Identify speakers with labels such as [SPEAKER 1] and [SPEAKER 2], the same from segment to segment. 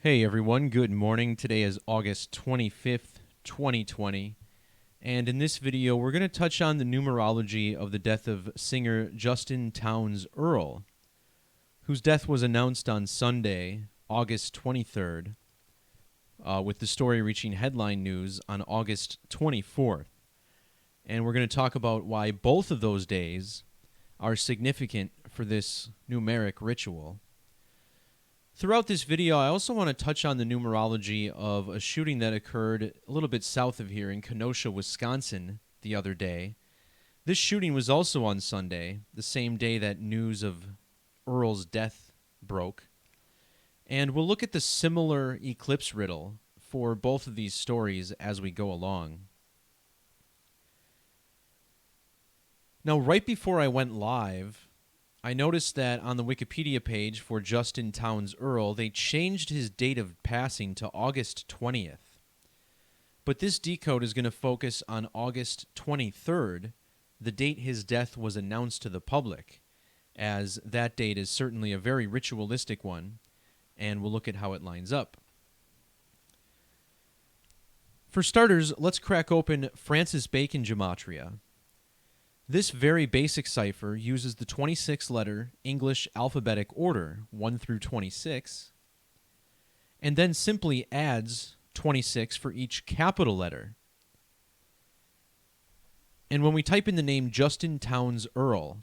[SPEAKER 1] Hey everyone, good morning. Today is August 25th, 2020. And in this video, we're going to touch on the numerology of the death of singer Justin Townes Earle, whose death was announced on Sunday, August 23rd, with the story reaching headline news on August 24th. And we're going to talk about why both of those days are significant for this numeric ritual. Throughout this video, I also want to touch on the numerology of a shooting that occurred a little bit south of here in Kenosha, Wisconsin, the other day. This shooting was also on Sunday, the same day that news of Earle's death broke. And we'll look at the similar eclipse riddle for both of these stories as we go along. Now, right before I went live, I noticed that on the Wikipedia page for Justin Townes Earle, they changed his date of passing to August 20th. But this decode is going to focus on August 23rd, the date his death was announced to the public, as that date is certainly a very ritualistic one, and we'll look at how it lines up. For starters, let's crack open Francis Bacon Gematria. This very basic cipher uses the 26-letter English alphabetic order, 1 through 26, and then simply adds 26 for each capital letter. And when we type in the name Justin Townes Earle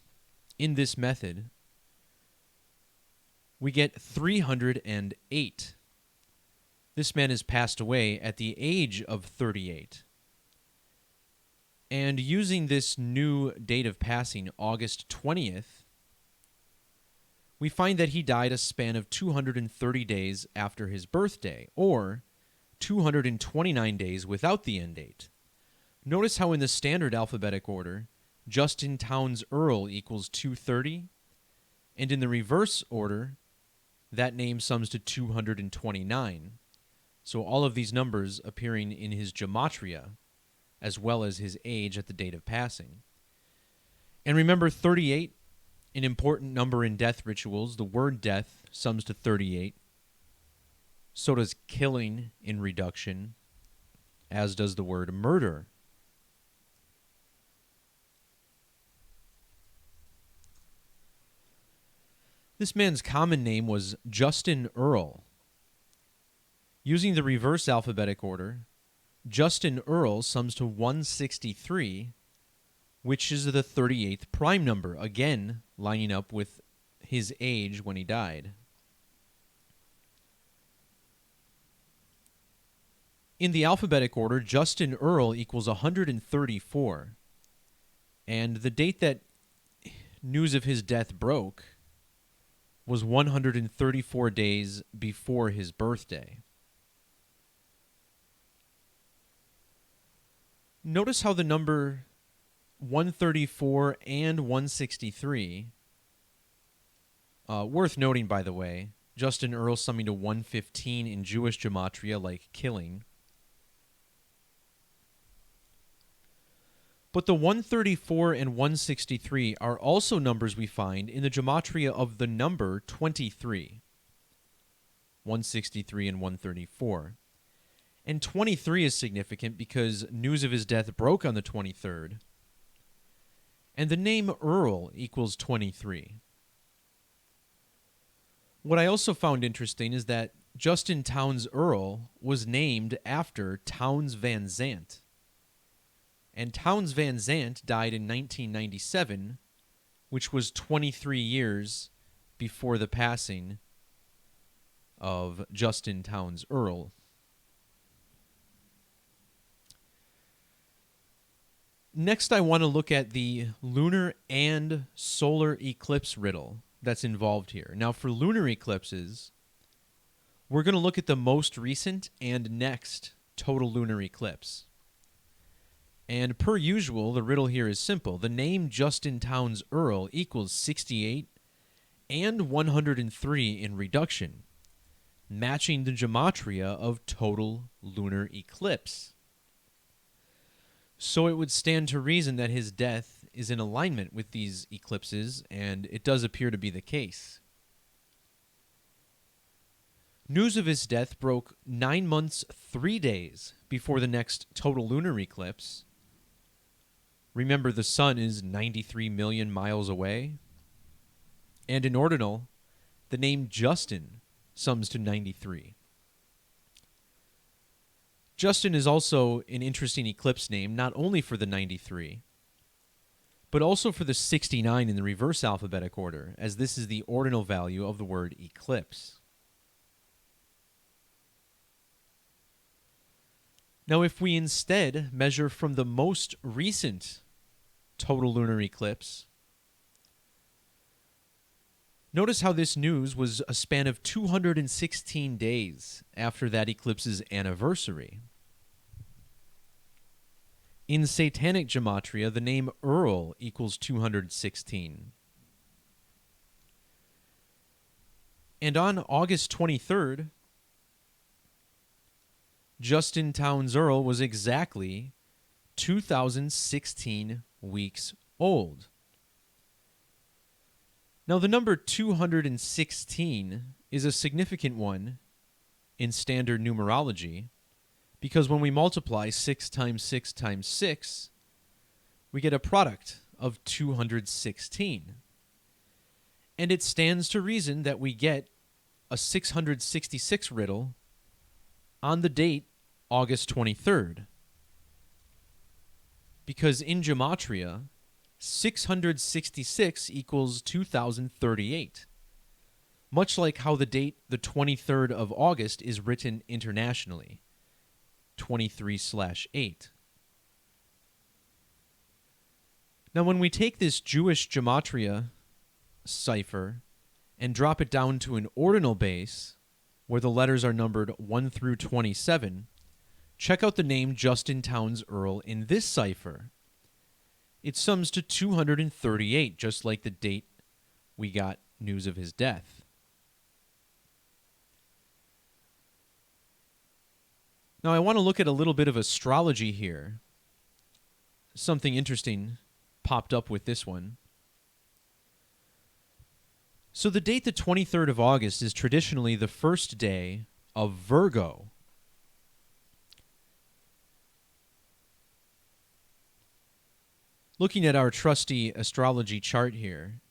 [SPEAKER 1] in this method, we get 308. This man has passed away at the age of 38. And using this new date of passing, August 20th, we find that he died a span of 230 days after his birthday, or 229 days without the end date. Notice how in the standard alphabetic order, Justin Townes Earle equals 230, and in the reverse order, that name sums to 229. So all of these numbers appearing in his gematria, as well as his age at the date of passing. And remember, 38, an important number in death rituals. The word death sums to 38. So does killing in reduction, as does the word murder. This man's common name was Justin Earle. Using the reverse alphabetic order, Justin Earle sums to 163, which is the 38th prime number, again lining up with his age when he died. In the alphabetic order, Justin Earle equals 134, and the date that news of his death broke was 134 days before his birthday. Notice how the number 134 and 163, worth noting by the way, Justin Earle summing to 115 in Jewish gematria like killing. But the 134 and 163 are also numbers we find in the gematria of the number 23. 163 and 134. And 23 is significant because news of his death broke on the 23rd. And the name Earle equals 23. What I also found interesting is that Justin Townes Earle was named after Townes Van Zandt. And Townes Van Zandt died in 1997, which was 23 years before the passing of Justin Townes Earle. Next, I want to look at the lunar and solar eclipse riddle that's involved here. Now, for lunar eclipses, we're going to look at the most recent and next total lunar eclipse. And per usual, the riddle here is simple. The name Justin Townes Earle equals 68 and 103 in reduction, matching the gematria of total lunar eclipse. So it would stand to reason that his death is in alignment with these eclipses, and it does appear to be the case. News of his death broke 9 months, 3 days before the next total lunar eclipse. Remember, the sun is 93 million miles away. And in ordinal, the name Justin sums to 93. Justin is also an interesting eclipse name, not only for the 93, but also for the 69 in the reverse alphabetic order, as this is the ordinal value of the word eclipse. Now, if we instead measure from the most recent total lunar eclipse, notice how this news was a span of 216 days after that eclipse's anniversary. In Satanic Gematria, the name Earle equals 216. And on August 23rd, Justin Townes Earle was exactly 2016 weeks old. Now, the number 216 is a significant one in standard numerology because when we multiply 6 times 6 times 6, we get a product of 216. And it stands to reason that we get a 666 riddle on the date August 23rd. Because in Gematria, 666 equals 2038. Much like how the date, the 23rd of August, is written internationally, 23/8. Now, when we take this Jewish Gematria cipher and drop it down to an ordinal base, where the letters are numbered 1 through 27, check out the name Justin Townes Earle in this cipher. It sums to 238, just like the date we got news of his death. Now, I want to look at a little bit of astrology here. Something interesting popped up with this one. So the date, the 23rd of August, is traditionally the first day of Virgo. Looking at our trusty astrology chart here,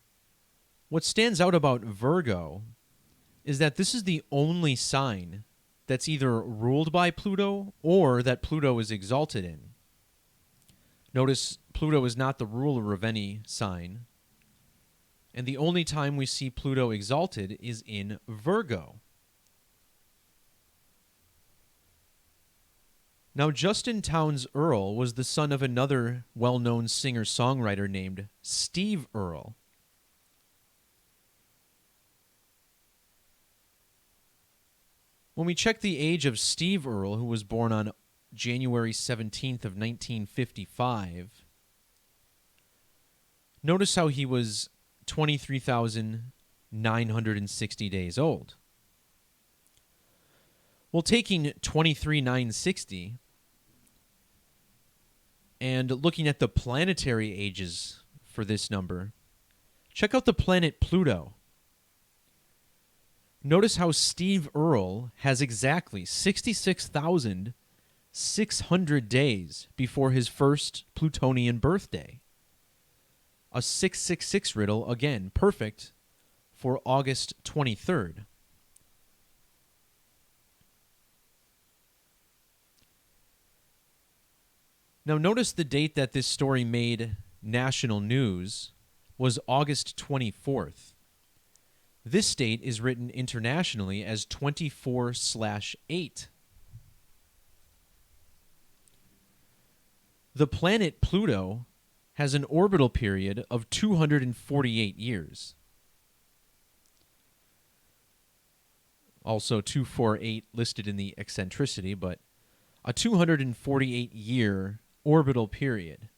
[SPEAKER 1] what stands out about Virgo is that this is the only sign that's either ruled by Pluto or that Pluto is exalted in. Notice Pluto is not the ruler of any sign, and the only time we see Pluto exalted is in Virgo. Now, Justin Townes Earle was the son of another well-known singer-songwriter named Steve Earle. When we check the age of Steve Earle, who was born on January 17th of 1955, notice how he was 23,960 days old. Well, taking 23,960 and looking at the planetary ages for this number, check out the planet Pluto. Notice how Steve Earle has exactly 66,600 days before his first Plutonian birthday. A 666 riddle, again, perfect for August 23rd. Now, notice the date that this story made national news was August 24th. This date is written internationally as 24/8. The planet Pluto has an orbital period of 248 years. Also 248 listed in the eccentricity, but a 248-year orbital period.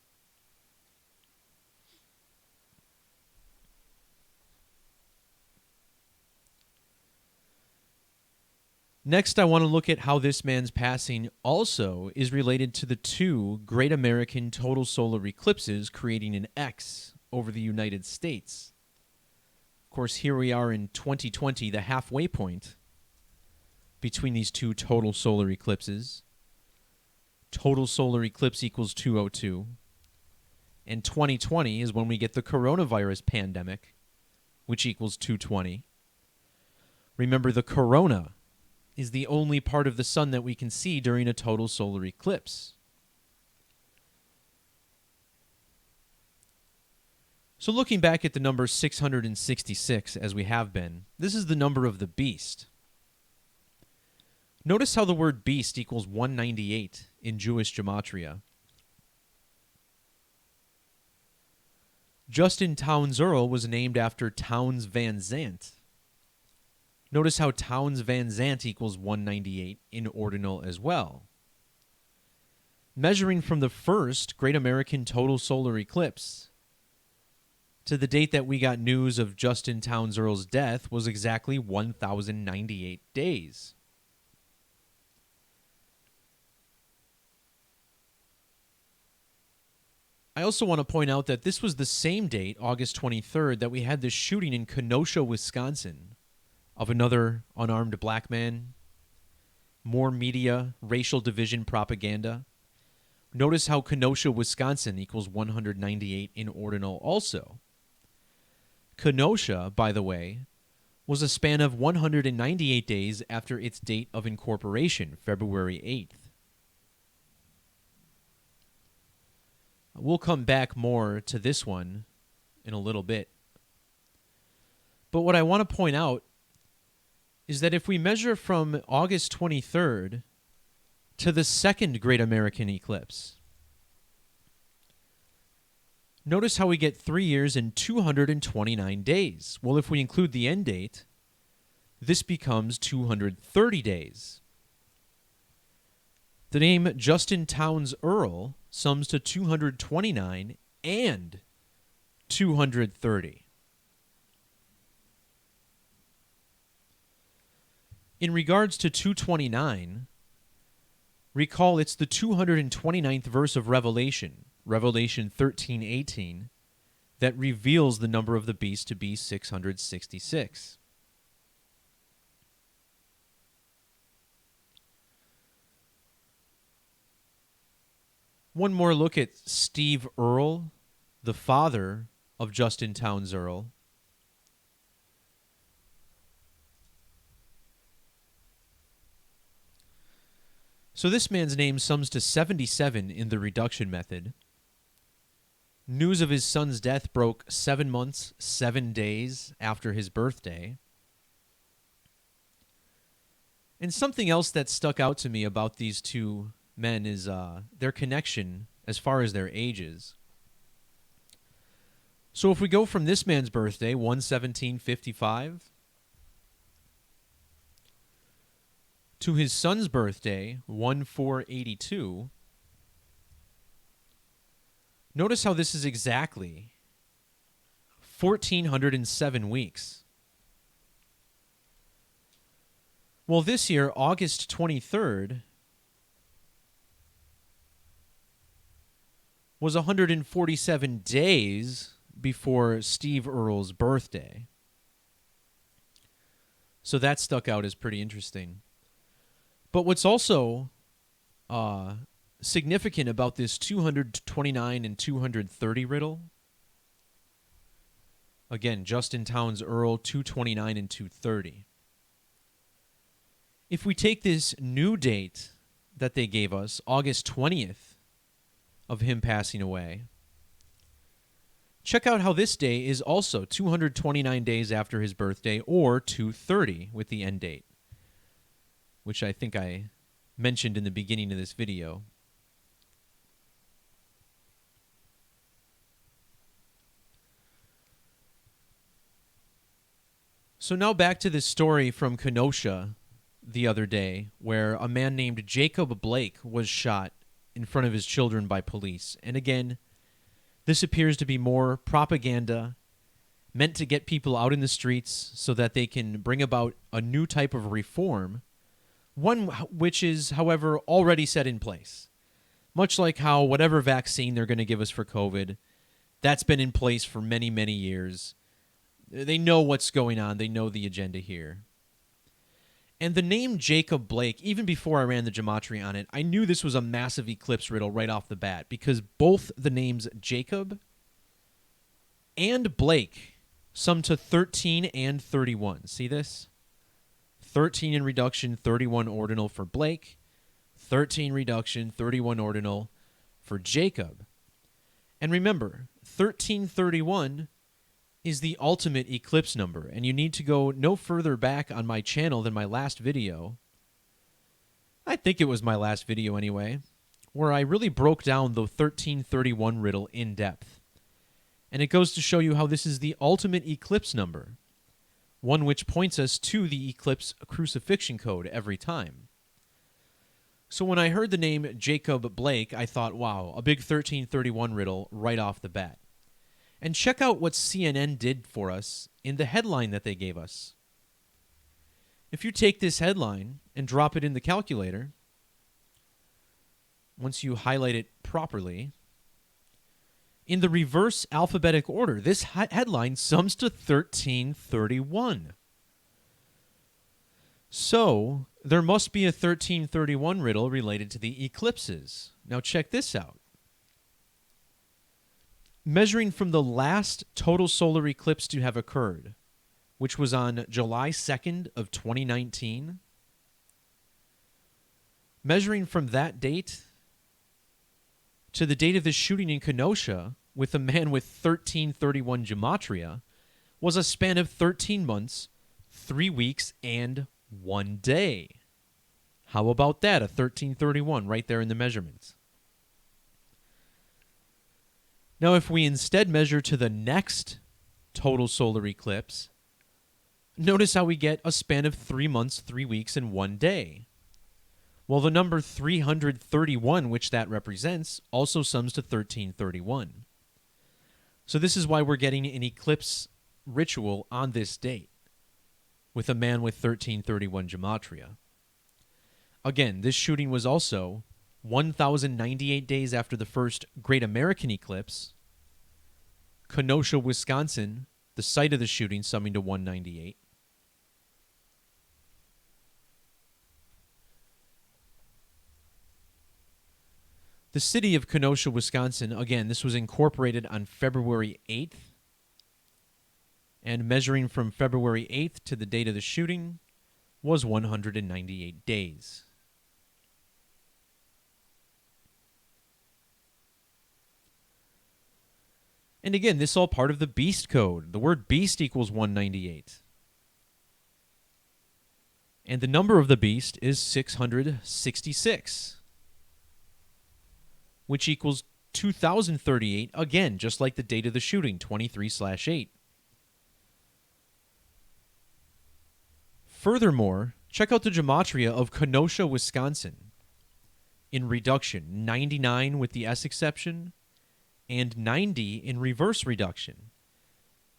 [SPEAKER 1] Next, I want to look at how this man's passing also is related to the two great American total solar eclipses creating an X over the United States. Of course, here we are in 2020, the halfway point. between these two total solar eclipses. Total solar eclipse equals 202. And 2020 is when we get the coronavirus pandemic, which equals 220. Remember, the corona is the only part of the sun that we can see during a total solar eclipse. So looking back at the number 666, as we have been, this is the number of the beast. Notice how the word beast equals 198 in Jewish Gematria. Justin Townes Earle was named after Townes Van Zandt. Notice how Townes Van Zandt equals 198 in ordinal as well. Measuring from the first Great American Total Solar Eclipse to the date that we got news of Justin Townes Earle's death was exactly 1,098 days. I also want to point out that this was the same date, August 23rd, that we had this shooting in Kenosha, Wisconsin, of another unarmed black man. More media, racial division propaganda. Notice how Kenosha, Wisconsin equals 198 in ordinal also. Kenosha, by the way, was a span of 198 days after its date of incorporation, February 8th. We'll come back more to this one in a little bit. But what I want to point out is that if we measure from August 23rd to the second Great American Eclipse, notice how we get 3 years and 229 days. Well, if we include the end date, this becomes 230 days. The name Justin Townes Earle sums to 229 and 230. In regards to 229, recall it's the 229th verse of Revelation, Revelation 13:18, that reveals the number of the beast to be 666. One more look at Steve Earle, the father of Justin Townes Earle. So this man's name sums to 77 in the reduction method. News of his son's death broke 7 months, 7 days after his birthday. And something else that stuck out to me about these two men is their connection as far as their ages. So if we go from this man's birthday, 1/17/55, to his son's birthday, 1/4/82, notice how this is exactly 1,407 weeks. Well, this year, August 23rd, was 147 days before Steve Earle's birthday. So that stuck out as pretty interesting. But what's also significant about this 229 and 230 riddle, again, Justin Townes Earle, 229 and 230. If we take this new date that they gave us, August 20th, of him passing away, check out how this day is also 229 days after his birthday, or 230 with the end date, which I think I mentioned in the beginning of this video. So now back to this story from Kenosha the other day, where a man named Jacob Blake was shot in front of his children by police. And again, this appears to be more propaganda meant to get people out in the streets so that they can bring about a new type of reform, one which is, however, already set in place. Much like how whatever vaccine they're going to give us for COVID, that's been in place for many, many years. They know what's going on. They know the agenda here. And the name Jacob Blake, even before I ran the Gematria on it, I knew this was a massive eclipse riddle right off the bat because both the names Jacob and Blake sum to 13 and 31. See this? 13 in reduction, 31 ordinal for Blake. 13 reduction, 31 ordinal for Jacob. And remember, 1331 is the ultimate eclipse number, and you need to go no further back on my channel than my last video. I think it was my last video anyway, where I really broke down the 1331 riddle in depth. And it goes to show you how this is the ultimate eclipse number, one which points us to the eclipse crucifixion code every time. So when I heard the name Jacob Blake, I thought, wow, a big 1331 riddle right off the bat. And check out what CNN did for us in the headline that they gave us. If you take this headline and drop it in the calculator, once you highlight it properly, in the reverse alphabetic order, this headline sums to 1331. So there must be a 1331 riddle related to the eclipses. Now check this out. Measuring from the last total solar eclipse to have occurred, which was on July 2nd of 2019, measuring from that date to the date of the shooting in Kenosha with a man with 1331 Gematria was a span of 13 months, 3 weeks, and 1 day. How about that? A 1331 right there in the measurements. Now, if we instead measure to the next total solar eclipse, notice how we get a span of 3 months, 3 weeks, and 1 day. Well, the number 331, which that represents, also sums to 1331. So this is why we're getting an eclipse ritual on this date with a man with 1331 Gematria. Again, this shooting was also 1,098 days after the first Great American Eclipse. Kenosha, Wisconsin, the site of the shooting, summing to 198. The city of Kenosha, Wisconsin, again, this was incorporated on February 8th. And measuring from February 8th to the date of the shooting was 198 days. And again, this is all part of the beast code. The word beast equals 198. And the number of the beast is 666, which equals 2038, again, just like the date of the shooting, 23/8. Furthermore, check out the Gematria of Kenosha, Wisconsin. In reduction, 99 with the S exception, and 90 in reverse reduction.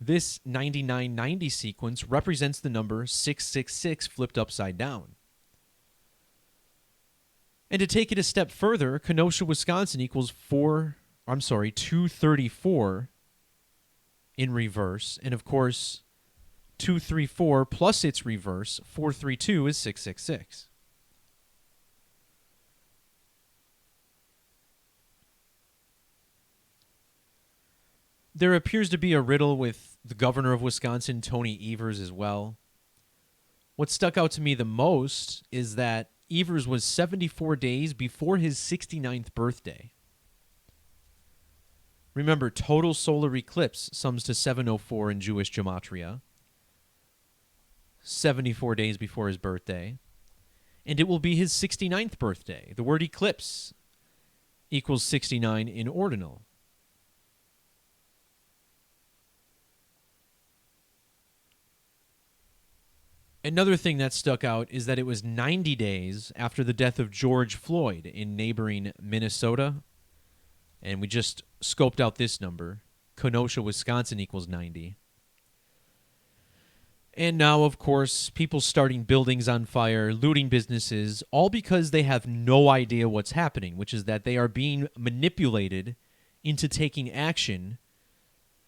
[SPEAKER 1] This 99-90 sequence represents the number 666 flipped upside down. And to take it a step further, Kenosha, Wisconsin equals 234 in reverse. And of course, 234 plus its reverse, 432, is 666. There appears to be a riddle with the governor of Wisconsin, Tony Evers, as well. What stuck out to me the most is that Evers was 74 days before his 69th birthday. Remember, total solar eclipse sums to 704 in Jewish Gematria. 74 days before his birthday. And it will be his 69th birthday. The word eclipse equals 69 in ordinal. Another thing that stuck out is that it was 90 days after the death of George Floyd in neighboring Minnesota. And we just scoped out this number. Kenosha, Wisconsin equals 90. And now, of course, people starting buildings on fire, looting businesses, all because they have no idea what's happening, which is that they are being manipulated into taking action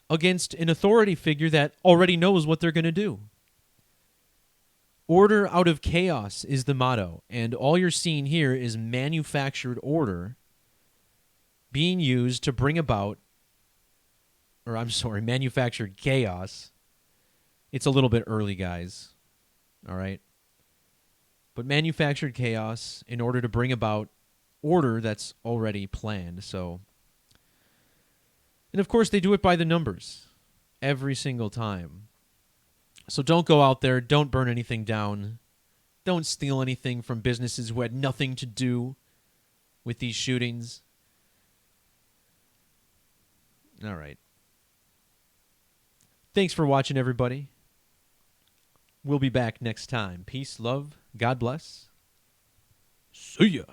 [SPEAKER 1] against an authority figure that already knows what they're going to do. Order out of chaos is the motto, and all you're seeing here is manufactured order being used to bring about, manufactured chaos. It's a little bit early, guys. All right? But manufactured chaos in order to bring about order that's already planned. So, and of course, they do it by the numbers every single time. So don't go out there, don't burn anything down, don't steal anything from businesses who had nothing to do with these shootings. All right. Thanks for watching, everybody. We'll be back next time. Peace, love, God bless. See ya.